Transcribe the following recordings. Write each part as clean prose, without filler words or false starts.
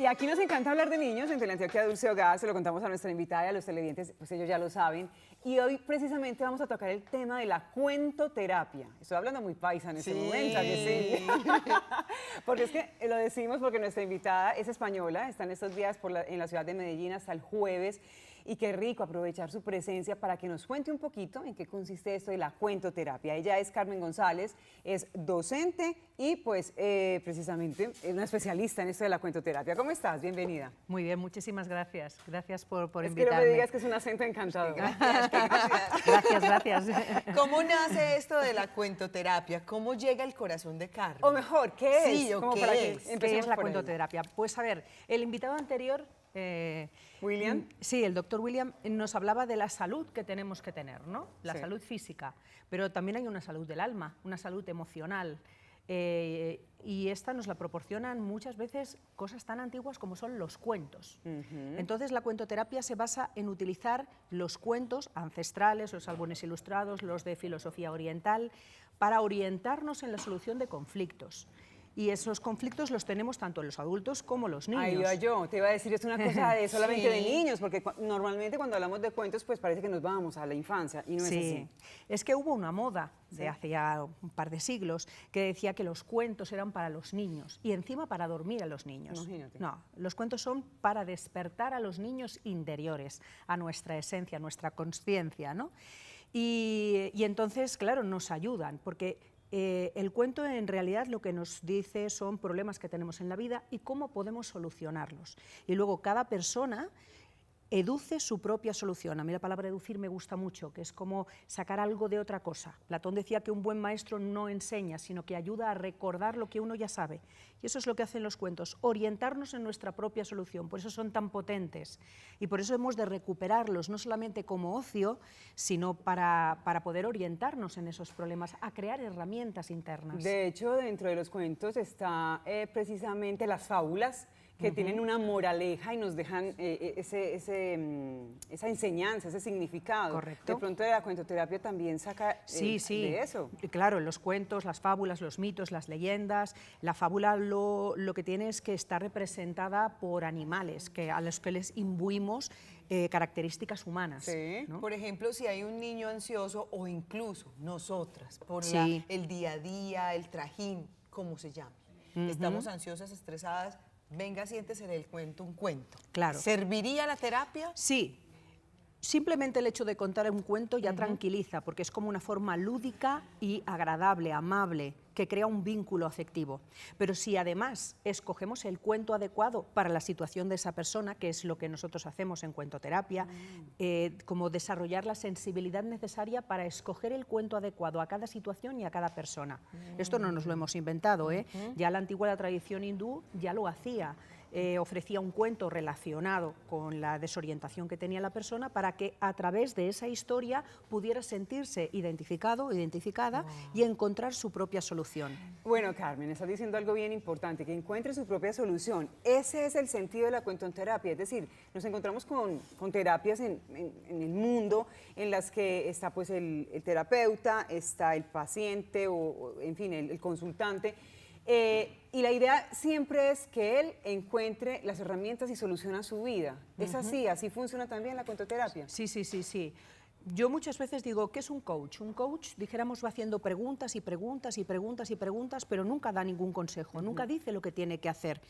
Y aquí nos encanta hablar de niños en Teleantioquia Dulce Hogar, se lo contamos a nuestra invitada y a los televidentes, pues ellos ya lo saben. Y hoy precisamente vamos a tocar el tema de la cuentoterapia. Estoy hablando muy paisa en este momento, ¿a que sí? Porque es que lo decimos porque nuestra invitada es española, está en estos días en la ciudad de Medellín hasta el jueves. Y qué rico aprovechar su presencia para que nos cuente un poquito en qué consiste esto de la cuentoterapia. Ella es Carmen González, es docente y pues precisamente es una especialista en esto de la cuentoterapia. ¿Cómo estás? Bienvenida. Muy bien, muchísimas gracias. Gracias por invitarme. Es que no me digas que es un acento encantador. Gracias. ¿Cómo nace esto de la cuentoterapia? ¿Cómo llega el corazón de Carmen? O mejor, ¿qué es? Sí, Como ¿qué para es? ¿Qué es la por ahí. cuentoterapia? Pues a ver, el invitado anterior... ¿William? Sí, el doctor William nos hablaba de la salud que tenemos que tener, ¿no? La Sí. salud física, pero también hay una salud del alma, una salud emocional. Y esta nos la proporcionan muchas veces cosas tan antiguas como son los cuentos. Entonces la cuentoterapia se basa en utilizar los cuentos ancestrales, los álbumes ilustrados, los de filosofía oriental, para orientarnos en la solución de conflictos. Y esos conflictos los tenemos tanto los adultos como los niños. Ahí iba yo, te iba a decir, es una cosa de solamente de Sí. niños, porque normalmente cuando hablamos de cuentos, pues parece que nos vamos a la infancia, y no es así. Es que hubo una moda de hace ya un par de siglos que decía que los cuentos eran para los niños y encima para dormir a los niños. Imagínate. No, los cuentos son para despertar a los niños interiores, a nuestra esencia, a nuestra consciencia, ¿no? Y entonces, claro, nos ayudan, porque el cuento en realidad lo que nos dice son problemas que tenemos en la vida y cómo podemos solucionarlos. Y luego cada persona educe su propia solución. A mí la palabra educir me gusta mucho, que es como sacar algo de otra cosa. Platón decía que un buen maestro no enseña, sino que ayuda a recordar lo que uno ya sabe. Y eso es lo que hacen los cuentos, orientarnos en nuestra propia solución. Por eso son tan potentes. Y por eso hemos de recuperarlos, no solamente como ocio, sino para poder orientarnos en esos problemas, a crear herramientas internas. De hecho, dentro de los cuentos está precisamente las fábulas, que tienen una moraleja y nos dejan esa enseñanza, ese significado. Correcto. De pronto la cuentoterapia también saca Sí. de eso. Claro, los cuentos, las fábulas, los mitos, las leyendas. La fábula lo que tiene es que está representada por animales a los que les imbuimos características humanas. Sí. ¿no? Por ejemplo, si hay un niño ansioso o incluso nosotras, por Sí. el día a día, el trajín, como se llame. Estamos ansiosas, estresadas, venga, siéntese del cuento un cuento. Claro. ¿Serviría la terapia? Sí, simplemente el hecho de contar un cuento ya tranquiliza, porque es como una forma lúdica y agradable, amable, que crea un vínculo afectivo. Pero si además escogemos el cuento adecuado para la situación de esa persona, que es lo que nosotros hacemos en cuentoterapia, como desarrollar la sensibilidad necesaria para escoger el cuento adecuado a cada situación y a cada persona. Esto no nos lo hemos inventado, ¿eh? Ya la antigua tradición hindú ya lo hacía. Ofrecía un cuento relacionado con la desorientación que tenía la persona para que a través de esa historia pudiera sentirse identificado, identificada y encontrar su propia solución. Bueno, Carmen, estás diciendo algo bien importante, que encuentre su propia solución. Ese es el sentido de la cuentoterapia, es decir, nos encontramos con terapias en el mundo en las que está pues el terapeuta, está el paciente o en fin, el consultante. Y la idea siempre es que él encuentre las herramientas y soluciona su vida. ¿Es así? ¿Así funciona también la cuentoterapia? Sí. Yo muchas veces digo, ¿qué es un coach? Un coach, dijéramos, va haciendo preguntas y preguntas y preguntas y preguntas, pero nunca da ningún consejo, nunca dice lo que tiene que hacer.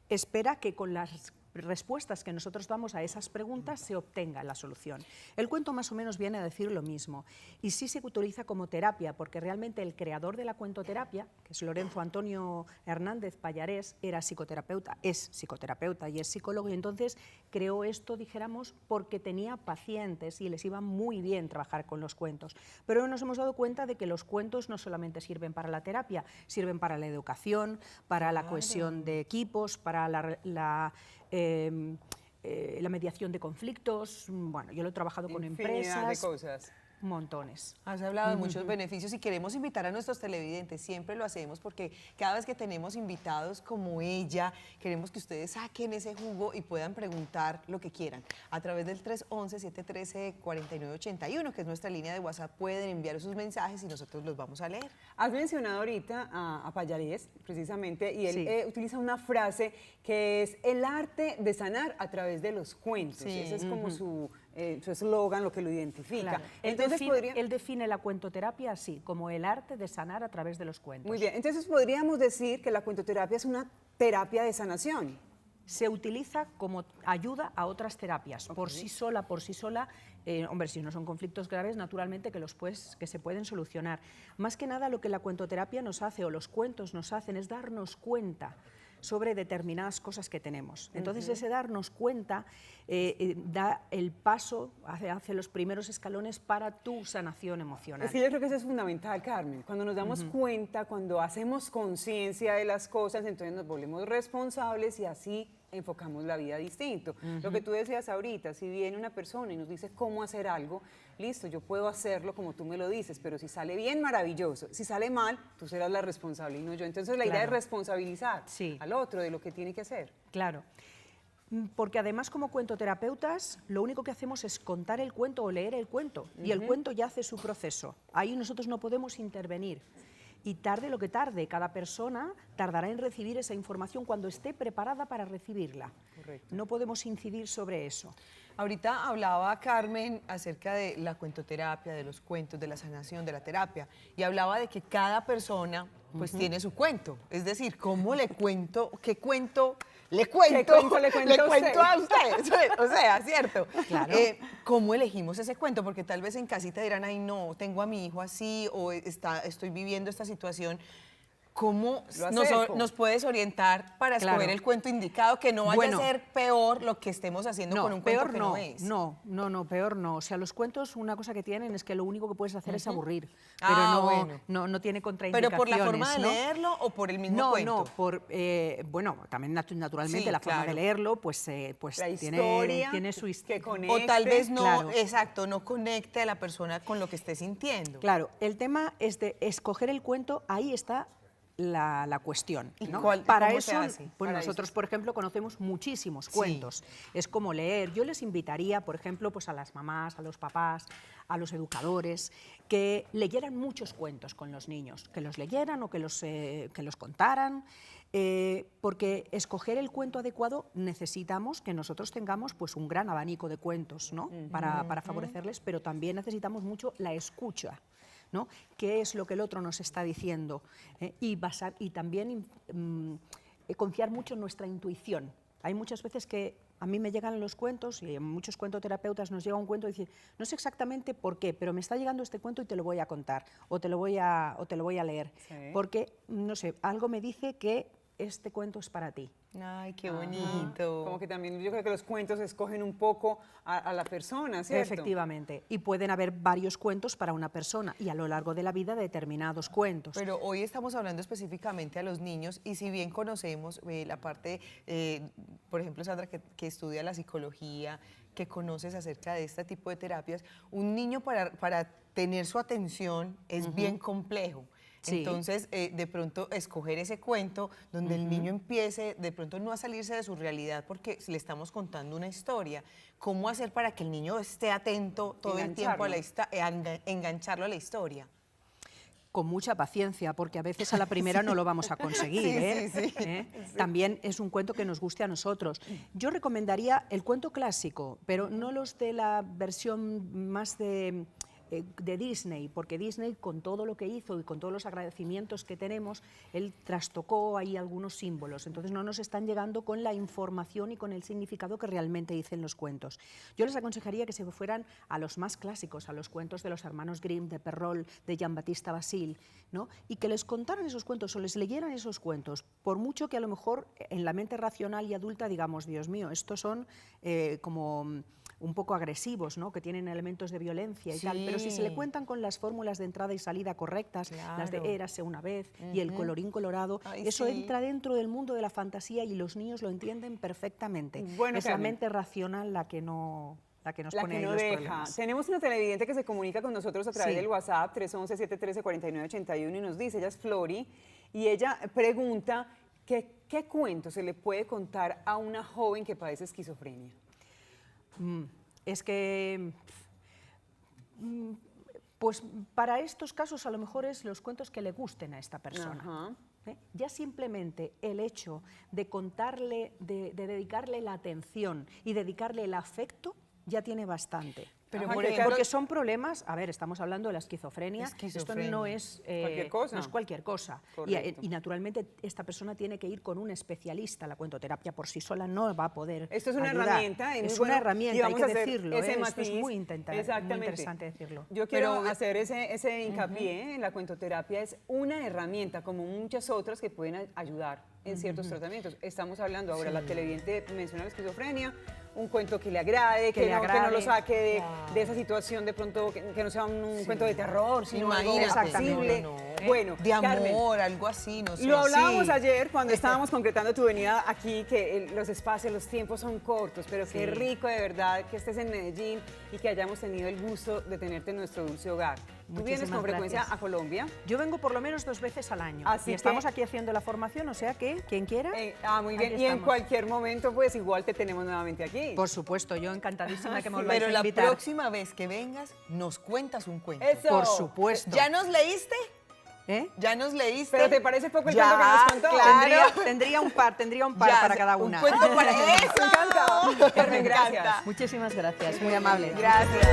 Espera que con las respuestas que nosotros damos a esas preguntas se obtenga la solución. El cuento más o menos viene a decir lo mismo y sí se utiliza como terapia porque realmente el creador de la cuentoterapia, que es Lorenzo Antonio Hernández Pallarés, era psicoterapeuta, es psicoterapeuta y es psicólogo y entonces creó esto, dijéramos, porque tenía pacientes y les iba muy bien trabajar con los cuentos. Pero nos hemos dado cuenta de que los cuentos no solamente sirven para la terapia, sirven para la educación, para la cohesión de equipos, para la mediación de conflictos. Bueno, yo lo he trabajado con Infinidad empresas. de cosas. Montones. Has hablado de muchos beneficios y queremos invitar a nuestros televidentes, siempre lo hacemos porque cada vez que tenemos invitados como ella, queremos que ustedes saquen ese jugo y puedan preguntar lo que quieran. A través del 311-713-4981, que es nuestra línea de WhatsApp, pueden enviar sus mensajes y nosotros los vamos a leer. Has mencionado ahorita a Payarés, precisamente, y él Sí. utiliza una frase que es el arte de sanar a través de los cuentos. Sí. Ese es como su eslogan, lo que lo identifica. Claro. Entonces podría... Él define la cuentoterapia así, como el arte de sanar a través de los cuentos. Muy bien, entonces podríamos decir que la cuentoterapia es una terapia de sanación. Se utiliza como ayuda a otras terapias, por sí sola, hombre, si no son conflictos graves, naturalmente que se pueden solucionar. Más que nada lo que la cuentoterapia nos hace, o los cuentos nos hacen, es darnos cuenta sobre determinadas cosas que tenemos. Entonces ese darnos cuenta da el paso, hace los primeros escalones para tu sanación emocional. Es que yo creo que eso es fundamental, Carmen. Cuando nos damos cuenta, cuando hacemos conciencia de las cosas, entonces nos volvemos responsables y así enfocamos la vida distinto. Lo que tú decías ahorita, si viene una persona y nos dice cómo hacer algo, listo, yo puedo hacerlo como tú me lo dices, pero si sale bien, maravilloso. Si sale mal, tú serás la responsable y no yo. Entonces la idea es Claro. responsabilizar Sí. al otro de lo que tiene que hacer. Claro, porque además como cuentoterapeutas lo único que hacemos es contar el cuento o leer el cuento y el cuento ya hace su proceso. Ahí nosotros no podemos intervenir. Y tarde lo que tarde, cada persona tardará en recibir esa información cuando esté preparada para recibirla. Correcto. No podemos incidir sobre eso. Ahorita hablaba Carmen acerca de la cuentoterapia, de los cuentos, de la sanación, de la terapia, y hablaba de que cada persona pues tiene su cuento. Es decir, ¿cómo le cuento? ¿Qué cuento le cuento? ¿Qué cuento le cuento a a usted? O sea, ¿cierto? Claro. ¿Cómo elegimos ese cuento? Porque tal vez en casita dirán, ay no, tengo a mi hijo así, o estoy viviendo esta situación. ¿Cómo Lo acerco. nos puedes orientar para escoger Claro. el cuento indicado, que no vaya Bueno. a ser peor lo que estemos haciendo con un cuento peor que no es? No, peor no. O sea, los cuentos, una cosa que tienen es que lo único que puedes hacer es aburrir, Ah, pero bueno. no tiene ¿Pero contraindicaciones. por la forma de ¿no? leerlo o por el mismo No, cuento? bueno, también naturalmente Sí, la forma claro. de leerlo, pues La tiene historia su que historia. conecte. O tal vez no, Claro. exacto, no conecte a la persona con lo que esté sintiendo. Claro, el tema es de escoger el cuento, ahí está la cuestión. ¿Y ¿no? cómo Para se eso, hace? pues Para nosotros, eso. por ejemplo, conocemos muchísimos Sí. cuentos. Es como leer. Yo les invitaría, por ejemplo, pues a las mamás, a los papás, a los educadores, que leyeran muchos cuentos con los niños, que los leyeran o que los contaran. Porque escoger el cuento adecuado necesitamos que nosotros tengamos pues un gran abanico de cuentos, ¿no? Para favorecerles, pero también necesitamos mucho la escucha, ¿no? ¿Qué es lo que el otro nos está diciendo? Y también confiar mucho en nuestra intuición. Hay muchas veces que a mí me llegan los cuentos, y a muchos cuentoterapeutas nos llega un cuento y dicen, no sé exactamente por qué, pero me está llegando este cuento y te lo voy a contar, o te lo voy a leer, Sí. porque, no sé, algo me dice que este cuento es para ti. Ay, qué bonito. Como que también yo creo que los cuentos escogen un poco a la persona, ¿cierto? Efectivamente, y pueden haber varios cuentos para una persona y a lo largo de la vida determinados cuentos. Pero hoy estamos hablando específicamente a los niños y si bien conocemos la parte, por ejemplo, Sandra, que estudia la psicología, que conoces acerca de este tipo de terapias, un niño para tener su atención es bien complejo. Sí. Entonces, de pronto, escoger ese cuento donde el niño empiece, de pronto, no a salirse de su realidad porque le estamos contando una historia. ¿Cómo hacer para que el niño esté atento todo el tiempo engancharlo a la historia? Con mucha paciencia, porque a veces a la primera no lo vamos a conseguir. Sí, ¿eh? sí, sí. También es un cuento que nos guste a nosotros. Yo recomendaría el cuento clásico, pero no los de la versión más de Disney, porque Disney, con todo lo que hizo y con todos los agradecimientos que tenemos, él trastocó ahí algunos símbolos, entonces no nos están llegando con la información y con el significado que realmente dicen los cuentos. Yo les aconsejaría que se fueran a los más clásicos, a los cuentos de los hermanos Grimm, de Perrault, de Jean-Baptiste Basile, ¿no? Y que les contaran esos cuentos o les leyeran esos cuentos, por mucho que a lo mejor en la mente racional y adulta digamos, Dios mío, estos son como un poco agresivos, ¿no? Que tienen elementos de violencia y Sí. tal, pero si se le cuentan con las fórmulas de entrada y salida correctas, las de Claro. érase una vez y el colorín colorado, Ay, eso sí. entra dentro del mundo de la fantasía y los niños lo entienden perfectamente. Bueno, es la Carmen. mente racional la que no la que nos La pone que ahí no los deja. problemas. Tenemos una televidente que se comunica con nosotros a través Sí. del WhatsApp 311-713-4981 y nos dice, ella es Flori, y ella pregunta qué cuento se le puede contar a una joven que padece esquizofrenia. Es que, pues para estos casos a lo mejor es los cuentos que le gusten a esta persona. Ajá. Ya simplemente el hecho de contarle, de dedicarle la atención y dedicarle el afecto, ya tiene bastante. Pero, Ajá, por que ejemplo, Porque son problemas, a ver, estamos hablando de la esquizofrenia, Esquizofrenia. esto no es Cualquier cosa. No es cualquier cosa. Correcto. Y naturalmente esta persona tiene que ir con un especialista. La cuentoterapia por sí sola no va a poder Esto es una ayudar. herramienta. y muy Es bueno, una y herramienta, hay vamos que a hacer decirlo. ese Esto es matiz. muy interesante decirlo. Yo quiero Pero- hacer ese hincapié en la cuentoterapia. Es una herramienta, como muchas otras, que pueden ayudar en ciertos tratamientos. Estamos hablando ahora, la televidente menciona la esquizofrenia, un cuento que le agrade, que le no lo agrade. saque de esa situación de pronto, que no sea un cuento de terror, sino algo Imagínate. accesible. No, no, no. Bueno, de Carmen, amor, algo así, no sé. lo hablábamos Sí. ayer cuando estábamos concretando tu venida aquí, que los espacios, los tiempos son cortos, pero qué rico de verdad que estés en Medellín y que hayamos tenido el gusto de tenerte en nuestro dulce hogar. Tú vienes Muchísimas con frecuencia gracias. a Colombia. Yo vengo por lo menos 2 veces al año. Así y estamos que- aquí haciendo la formación, o sea que quien quiera. Muy bien. aquí Y en estamos. cualquier momento, pues igual te tenemos nuevamente aquí. Por supuesto, yo encantadísima que me volváis Pero a la invitar. próxima vez que vengas, nos cuentas un cuento. Eso. Por supuesto. ¿Ya nos leíste? ¿Eh? ¿Ya nos leíste? Pero ¿te parece poco el Ya, cuento que nos contó? claro. Tendría un par Ya, para cada un una. cuento para Me encanta. Carmen, Me gracias. encanta. Muchísimas gracias, muy amable. Gracias.